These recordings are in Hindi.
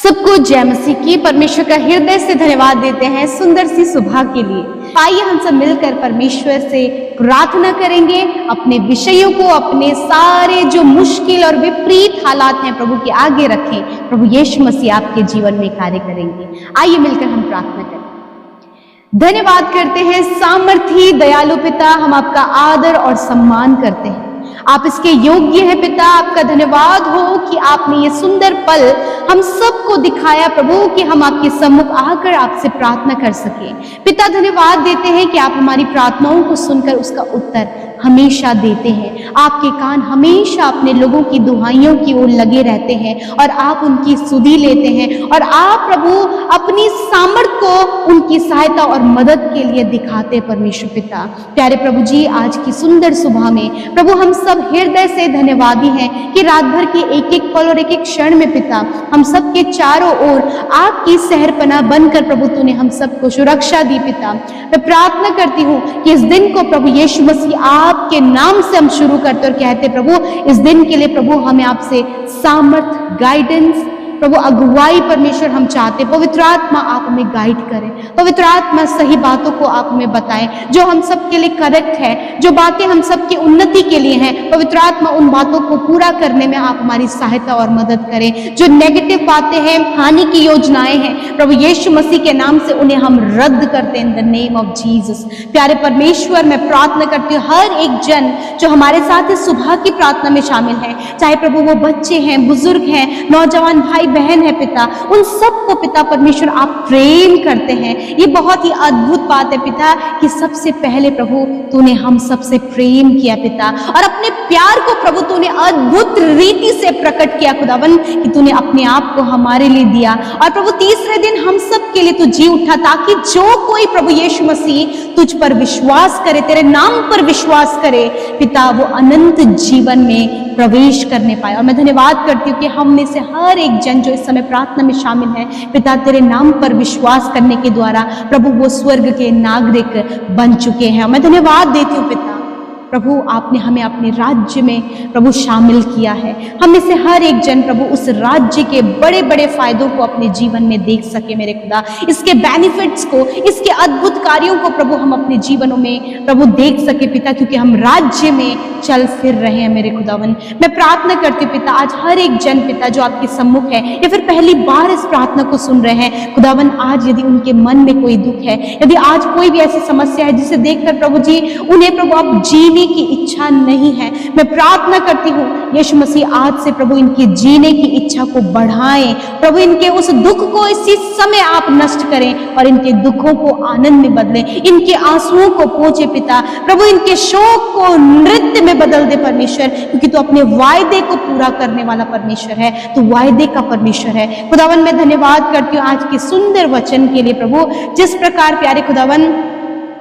सबको जय मसीह की। परमेश्वर का हृदय से धन्यवाद देते हैं सुंदर सी सुबह के लिए। आइए हम सब मिलकर परमेश्वर से प्रार्थना करेंगे, अपने विषयों को, अपने सारे जो मुश्किल और विपरीत हालात हैं प्रभु के आगे रखें। प्रभु यीशु मसीह आपके जीवन में कार्य करेंगे। आइए मिलकर हम प्रार्थना करें। धन्यवाद करते हैं सामर्थी दयालु पिता, हम आपका आदर और सम्मान करते हैं। आप इसके योग्य हैं पिता। आपका धन्यवाद हो कि आपने ये सुंदर पल हम सबको दिखाया प्रभु, कि हम आपके सम्मुख आकर आपसे प्रार्थना कर सके। पिता धन्यवाद देते हैं कि आप हमारी प्रार्थनाओं को सुनकर उसका उत्तर हमेशा देते हैं। आपके कान हमेशा अपने लोगों की दुहाइयों की ओर लगे रहते हैं और आप उनकी सुधि लेते हैं, और आप प्रभु अपनी सामर्थ को उनकी सहायता और मदद के लिए दिखाते। परमेश्वर पिता प्यारे प्रभु जी, आज की सुंदर सुबह में प्रभु हम सब हृदय से धन्यवादी हैं कि रात भर के एक एक पल और एक एक क्षण में पिता हम सबके चारों ओर आपकी सहरपना बनकर प्रभु तूने हम सबको सुरक्षा दी। पिता मैं प्रार्थना करती हूँ कि इस दिन को प्रभु यीशु मसीह आपके नाम से हम शुरू करते और कहते प्रभु इस दिन के लिए प्रभु हमें आपसे सामर्थ, गाइडेंस, प्रभु अगुवाई परमेश्वर हम चाहते। पवित्र आत्मा आप हमें गाइड करें। पवित्र आत्मा सही बातों को आप हमें बताएं जो हम सबके लिए करेक्ट है, जो बातें हम सबकी उन्नति के लिए हैं। पवित्र आत्मा उन बातों को पूरा करने में आप हमारी सहायता और मदद करें। जो नेगेटिव बातें हैं, हानि की योजनाएं हैं, प्रभु यीशु मसीह के नाम से उन्हें हम रद्द करते हैं in the name of Jesus. प्यारे परमेश्वर मैं प्रार्थना करती हूँ हर एक जन जो हमारे साथ इस सुबह की प्रार्थना में शामिल है, चाहे प्रभु वो बच्चे हैं, बुजुर्ग हैं, नौजवान भाई बहन है पिता, उन सबको पिता परमेश्वर आप प्रेम करते हैं। ये बहुत ही अद्भुत बात है पिता कि सबसे पहले प्रभु तूने हम सबसे प्रेम किया पिता, और अपने प्यार को प्रभु तूने अद्भुत रीति से प्रकट किया खुदावन, कि तूने अपने आप को हमारे लिए दिया। और प्रभु तीसरे दिन हम सब के लिए तू जी उठा, ताकि जो कोई प्रभु यीशु मसीह तुझ पर विश्वास करे, तेरे नाम पर विश्वास करे पिता, वो अनंत जीवन में प्रवेश करने पाए। और मैं धन्यवाद करती हूँ कि हम में से हर एक जन जो इस समय प्रार्थना में शामिल है पिता, तेरे नाम पर विश्वास करने के द्वारा प्रभु वो स्वर्ग के नागरिक बन चुके हैं। मैं धन्यवाद देती हूँ पिता, प्रभु आपने हमें अपने राज्य में प्रभु शामिल किया है। हम में से हर एक जन प्रभु उस राज्य के बड़े बड़े फायदों को अपने जीवन में देख सके मेरे खुदा, इसके बेनिफिट्स को, इसके अद्भुत कार्यों को प्रभु हम अपने जीवनों में प्रभु देख सके पिता, क्योंकि हम राज्य में चल फिर रहे हैं मेरे खुदावन। मैं प्रार्थना करती हूँ पिता आज हर एक जन पिता जो आपके सम्मुख है या फिर पहली बार इस प्रार्थना को सुन रहे हैं खुदावन, आज यदि उनके मन में कोई दुख है, यदि आज कोई भी ऐसी समस्या है जिसे देखकर प्रभु जी उन्हें प्रभु आप जीने की इच्छा नहीं है, मैं प्रार्थना करती हूँ यीशु मसीह आज से प्रभु इनकी जीने की इच्छा को बढ़ाएं। प्रभु इनके उस दुख को इसी समय आप नष्ट करें और इनके दुखों को आनंद में बदलें, इनके आंसुओं को पोंछे पिता, प्रभु इनके शोक को नृत्य में बदल दे परमेश्वर, क्योंकि तू अपने वायदे को पूरा करने वाला परमेश्वर है, तू वायदे का परमेश्वर है। खुदावन मैं धन्यवाद करती हूँ आज के सुंदर वचन के लिए प्रभु, जिस प्रकार प्यारे खुदावन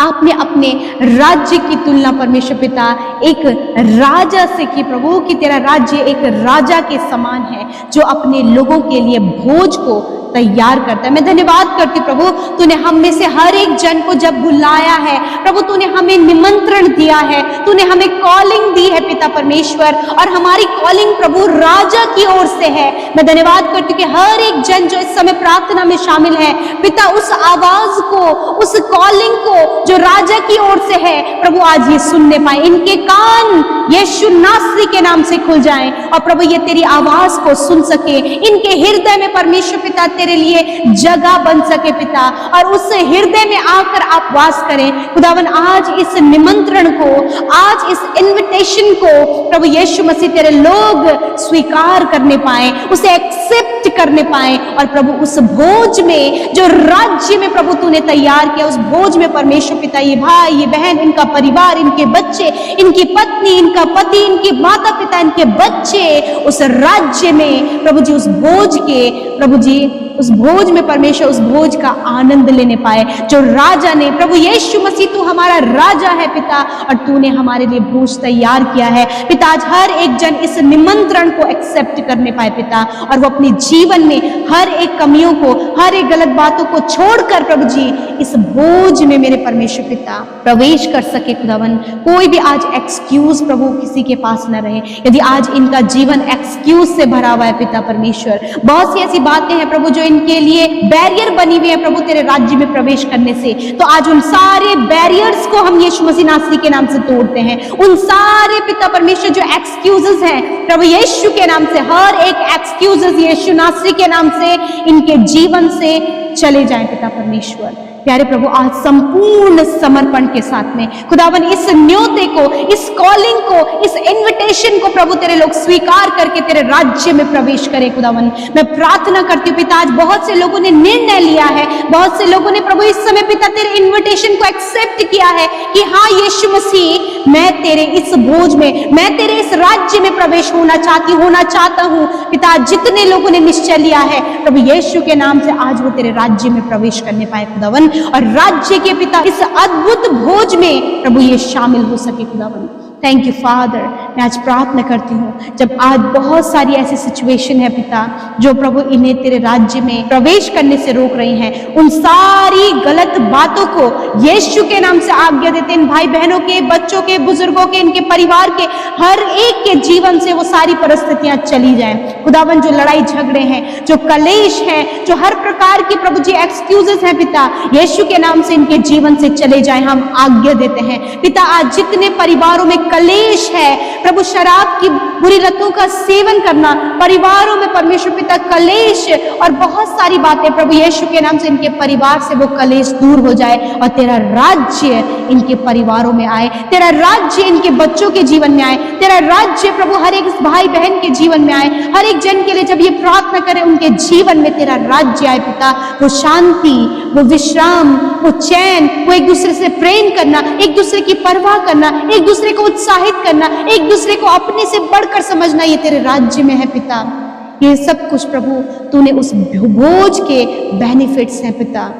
आपने अपने राज्य की तुलना परमेश्वर पिता एक राजा से की प्रभु, कि तेरा राज्य एक राजा के समान है जो अपने लोगों के लिए भोज को तैयार करता है। मैं धन्यवाद करती प्रभु, तूने हम में से हर एक जन को जब बुलाया है प्रभु, तूने हमें निमंत्रण दिया है, तूने हमें कॉलिंग दी है पिता परमेश्वर, और हमारी कॉलिंग प्रभु राजा की ओर से है। मैं धन्यवाद करती हूँ कि हर एक जन जो इस समय प्रार्थना में शामिल है पिता, उस आवाज को, उस कॉलिंग को जो राजा की ओर से है प्रभु आज ये सुनने पाए, इनके कान यीशु नासरी के नाम से खुल जाएं और प्रभु ये तेरी आवाज को सुन सके, इनके हृदय में परमेश्वर पिता तेरे लिए जगह बन सके पिता, और उस हृदय में आकर आप वास करें खुदावन। आज इस निमंत्रण को, आज इस इनविटेशन को प्रभु यीशु मसीह तेरे लोग स्वीकार करने पाए, उसे एक्सेप्ट करने पाए, और प्रभु उस भोज में जो राज्य में प्रभु तूने तैयार किया, उस भोज में परमेश्वर पिता ये भाई, ये बहन, इनका परिवार, इनके बच्चे, इनकी पत्नी, इनका पति, इनके माता पिता, इनके बच्चे उस राज्य में प्रभु जी उस भोज के प्रभु जी उस भोज में परमेश्वर उस भोज का आनंद लेने पाए जो राजा ने, प्रभु यीशु मसीह तू हमारा राजा है पिता, और तूने हमारे लिए भोज तैयार किया है पिता। आज हर एक जन इस निमंत्रण को एक्सेप्ट करने पाए पिता, और वो अपने जीवन में हर एक कमियों को, हर एक गलत बातों को छोड़कर प्रभु जी इस भोज में मेरे परमेश्वर पिता प्रवेश कर सके खुदावन। कोई भी आज एक्सक्यूज प्रभु किसी के पास न रहे। यदि आज इनका जीवन एक्सक्यूज से भरा हुआ है पिता परमेश्वर, बहुत सी ऐसी बातें हैं प्रभु जो इनके लिए बैरियर बनी हुई है प्रभु तेरे राज्य में प्रवेश करने से, तो आज उन सारे बैरियर्स को हम यीशु मसीह नासरी के नाम से तोड़ते हैं। उन सारे पिता परमेश्वर जो एक्सक्यूजेस हैं प्रभु यीशु के नाम से, हर एक एक्सक्यूजेस यीशु नासरी के नाम से इनके जीवन से चले जाएं पिता परमेश्वर। प्यारे प्रभु आज संपूर्ण समर्पण के साथ में खुदावन इस न्योते को, इस कॉलिंग को, इस इनविटेशन को प्रभु तेरे लोग स्वीकार करके तेरे राज्य में प्रवेश करें खुदावन। मैं प्रार्थना करती हूँ पिता, आज बहुत से लोगों ने निर्णय लिया है, बहुत से लोगों ने प्रभु इस समय पिता तेरे इन्विटेशन को एक्सेप्ट किया है कि हाँ यीशु मसीह मैं तेरे इस भोज में, मैं तेरे इस राज्य में प्रवेश होना चाहता हूँ पिता। जितने लोगों ने निश्चय लिया है प्रभु यीशु के नाम से आज वो तेरे राज्य में प्रवेश करने पाए खुदावन, और राज्य के पिता इस अद्भुत भोज में प्रभु ये शामिल हो सके खुदावन। Thank you father. मैं आज प्रार्थना करती हूँ जब आज बहुत सारी ऐसी सिचुएशन है पिता जो प्रभु इन्हें तेरे राज्य में प्रवेश करने से रोक रही हैं, उन सारी गलत बातों को यीशु के नाम से आज्ञा देते इन भाई बहनों के, बच्चों के, बुजुर्गों के, इनके परिवार के, हर एक के जीवन से वो सारी परिस्थितियां चली जाएं खुदावन। जो लड़ाई झगड़े हैं, जो कलेश हैं, जो हर प्रकार की प्रभु जी एक्सक्यूजेस हैं पिता, यीशु के नाम से इनके जीवन से चले जाएं, हम आज्ञा देते हैं पिता। आज जितने परिवारों में कलेश है प्रभु, शराब की बुरी लतों का सेवन करना, परिवारों में परमेश्वर पिता कलेश और बहुत सारी बातें प्रभु यीशु के नाम से इनके परिवार से वो कलेश दूर हो जाए और तेरा राज्य इनके परिवारों में आए, तेरा राज्य इनके बच्चों के जीवन में आए, तेरा राज्य प्रभु हर एक भाई बहन के जीवन में आए। हर एक जन के लिए जब ये प्रार्थना करें उनके जीवन में तेरा राज्य आए पिता। वो शांति, वो विश्राम, वो चैन, वो एक दूसरे से प्रेम करना, एक दूसरे की परवाह करना, एक दूसरे को उत्साहित करना, एक दूसरे को अपने से बढ़कर समझना, ये तेरे राज्य में है पिता। ये सब कुछ प्रभु तूने उस भोज के बेनिफिट्स हैं पिता।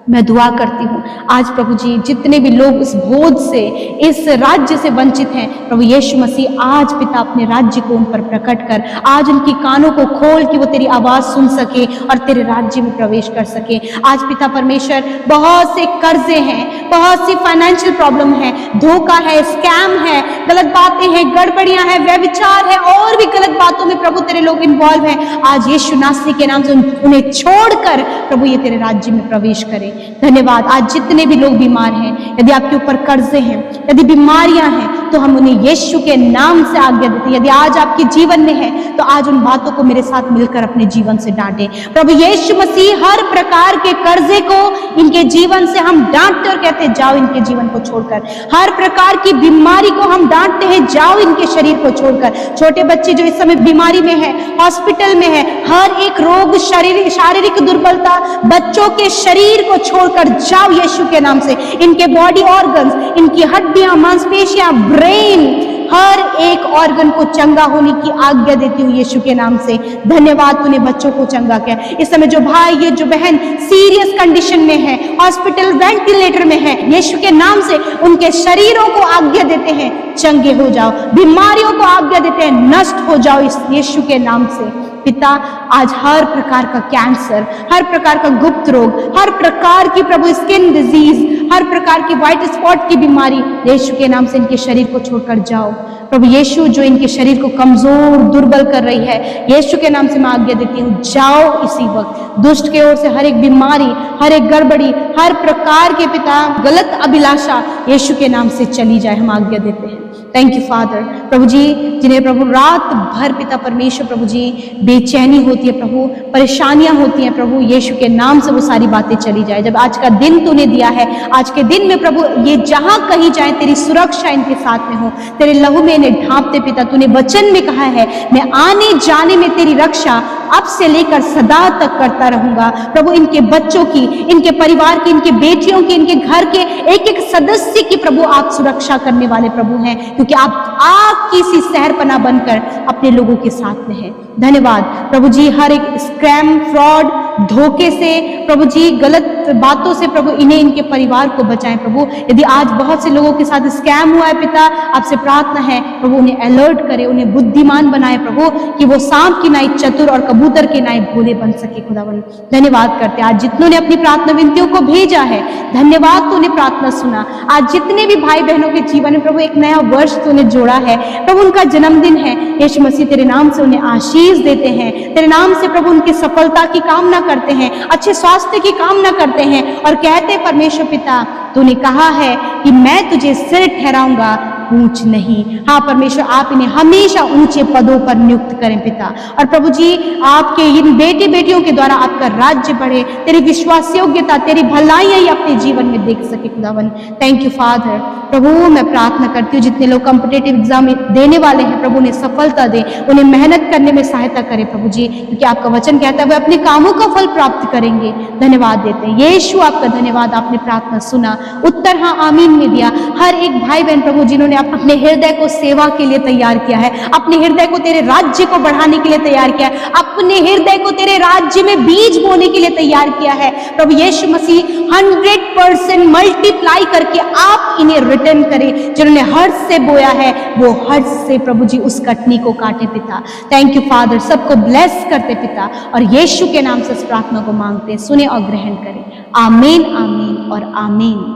मैं दुआ करती हूँ आज प्रभु जी जितने भी लोग इस भोज से, इस राज्य से वंचित हैं प्रभु यीशु मसीह आज पिता अपने राज्य को उन पर प्रकट कर, आज उनकी कानों को खोल कि वो तेरी आवाज सुन सके और तेरे राज्य में प्रवेश कर सके। आज पिता परमेश्वर बहुत से कर्जे हैं, बहुत सी फाइनेंशियल प्रॉब्लम है, धोखा है, स्कैम है, गलत बातें हैं, गड़बड़ियां हैं, व्यभिचार है और भी गलत बातों में प्रभु तेरे लोग इन्वॉल्व हैं। आज यीशु नासरी के नाम से उन्हें छोड़कर प्रभु ये तेरे राज्य में प्रवेश करें। धन्यवाद। आज जितने भी लोग बीमार हैं, यदि आपके ऊपर कर्जे हैं, यदि बीमारियां हैं, तो हम उन्हें यीशु के नाम से आज्ञा देते हैं। यदि आज आपके जीवन में है तो आज उन बातों को मेरे साथ मिलकर अपने जीवन से डांटे। प्रभु यीशु मसीह हर प्रकार के कर्जे को इनके जीवन से हम डांटते और कहते हैं जाओ इनके जीवन को छोड़कर। हर प्रकार की बीमारी को हम डांटते हैं जाओ इनके शरीर को छोड़कर। छोटे बच्चे जो इस समय बीमारी में है, हॉस्पिटल में है, हर एक रोग, शारीरिक दुर्बलता, बच्चों के शरीर को छोड़कर जाओ यीशु के नाम से। इनके बॉडी ऑर्गन्स, इनकी हड्डियां, मांसपेशियां, ब्रेन, हर एक ऑर्गन को चंगा होने की आज्ञा देती हूँ यीशु के नाम से। धन्यवाद तूने बच्चों को चंगा किया। इस समय जो भाई, ये जो बहन सीरियस कंडीशन में है, हॉस्पिटल वेंटिलेटर में है, यीशु के नाम से उनके शरीरों को आज्ञा देते हैं चंगे हो जाओ, बीमारियों को आज्ञा देते हैं नष्ट हो जाओ इस यीशु के नाम से। पिता आज हर प्रकार का कैंसर, हर प्रकार का गुप्त रोग, हर प्रकार की प्रभु स्किन डिजीज, हर प्रकार की व्हाइट स्पॉट की बीमारी यीशु के नाम से इनके शरीर को छोड़कर जाओ। प्रभु यीशु जो इनके शरीर को कमजोर, दुर्बल कर रही है, यीशु के नाम से मैं आज्ञा देती हूँ जाओ इसी वक्त। दुष्ट के ओर से हर एक बीमारी, हर एक गड़बड़ी, हर प्रकार के पिता गलत अभिलाषा यीशु के नाम से चली जाए, हम आज्ञा देते हैं। Thank you father. प्रभु जी जिन्हें प्रभु रात भर पिता परमेश्वर प्रभु जी बेचैनी होती है, प्रभु परेशानियां होती हैं, प्रभु यीशु के नाम से वो सारी बातें चली जाए। जब आज का दिन तूने दिया है, आज के दिन में प्रभु ये जहां कहीं जाए तेरी सुरक्षा इनके साथ में हो, तेरे लहू में इन्हें ढांपते पिता। तूने वचन में कहा है मैं आने जाने में तेरी रक्षा अब से लेकर सदा तक करता रहूंगा। प्रभु इनके बच्चों की, इनके परिवार की, इनके बेटियों की, इनके घर के एक एक सदस्य की प्रभु आप सुरक्षा करने वाले प्रभु हैं, क्योंकि आप आग की सी शहरपनाह बनकर अपने लोगों के साथ में हैं। धन्यवाद प्रभु जी। हर एक स्कैम, फ्रॉड, धोखे से प्रभु जी, गलत बातों से प्रभु इन्हें, इनके परिवार को बचाएं प्रभु। यदि आज बहुत से लोगों के साथ स्कैम हुआ है पिता, आपसे प्रार्थना है प्रभु उन्हें अलर्ट करे, उन्हें बुद्धिमान बनाए प्रभु, कि वो सांप की नाई चतुर और कबूतर के नाई भोले बन सके। खुदावन धन्यवाद करते आज जितनों ने अपनी प्रार्थना विनतियों को भेजा है, धन्यवाद तूने प्रार्थना सुना। आज जितने भी भाई बहनों के जीवन में प्रभु एक नया वर्ष तूने जोड़ा है प्रभु, उनका जन्मदिन है, यीशु मसीह तेरे नाम से उन्हें आशीष देते हैं, तेरे नाम से प्रभु उनकी सफलता की कामना करते हैं, अच्छे स्वास्थ्य की कामना करते हैं और कहते हैं परमेश्वर पिता तूने कहा है कि मैं तुझे सिर ठहराऊंगा, पूंछ नहीं। हाँ परमेश्वर, आप इन्हें हमेशा ऊंचे पदों पर नियुक्त करें पिता। और प्रभु जी, आपके इन बेटे बेटियों के द्वारा आपका राज्य बढ़े, तेरी विश्वास योग्यता, तेरी भलाइयां ही अपने जीवन में देख सके खुदावन। Thank you father. प्रभु मैं प्रार्थना करती हूँ जितने लोग कॉम्पिटिटिव एग्जाम देने वाले हैं प्रभु उन्हें सफलता दे, उन्हें मेहनत करने में सहायता करे प्रभु जी, क्योंकि आपका वचन कहता है वे अपने कामों का फल प्राप्त करेंगे। धन्यवाद देते हैं यीशु, आपका धन्यवाद, आपने प्रार्थना सुना, उत्तर हाँ आमीन में दिया। हर एक भाई बहन प्रभु जिन्होंने अपने हृदय को सेवा के लिए तैयार किया है, अपने हृदय को तेरे राज्य को बढ़ाने के लिए तैयार किया है, अपने हृदय को तेरे राज्य में बीज बोने के लिए तैयार किया है प्रभु यीशु मसीह, 100% मल्टीप्लाई करके आप इन्हें रिटर्न करें। जिन्होंने हर्ष से बोया है वो हर्ष से प्रभु जी उस कटनी को काटे पिता। थैंक यू फादर, सबको ब्लेस करते पिता, और यीशु के नाम से इस प्रार्थना को मांगते, सुने और ग्रहण करें। आमीन आमीन और आमीन।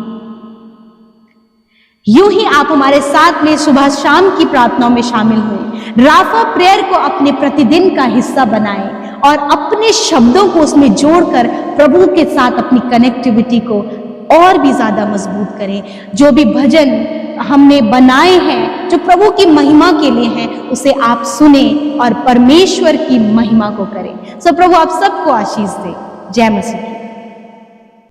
यूं ही आप हमारे साथ में सुबह शाम की प्रार्थनाओं में शामिल हुए। राफा प्रेयर को अपने प्रतिदिन का हिस्सा बनाएं और अपने शब्दों को उसमें जोड़कर प्रभु के साथ अपनी कनेक्टिविटी को और भी ज्यादा मजबूत करें। जो भी भजन हमने बनाए हैं जो प्रभु की महिमा के लिए हैं, उसे आप सुने और परमेश्वर की महिमा को करें। सो प्रभु आप सबको आशीष दे। जय मसीह।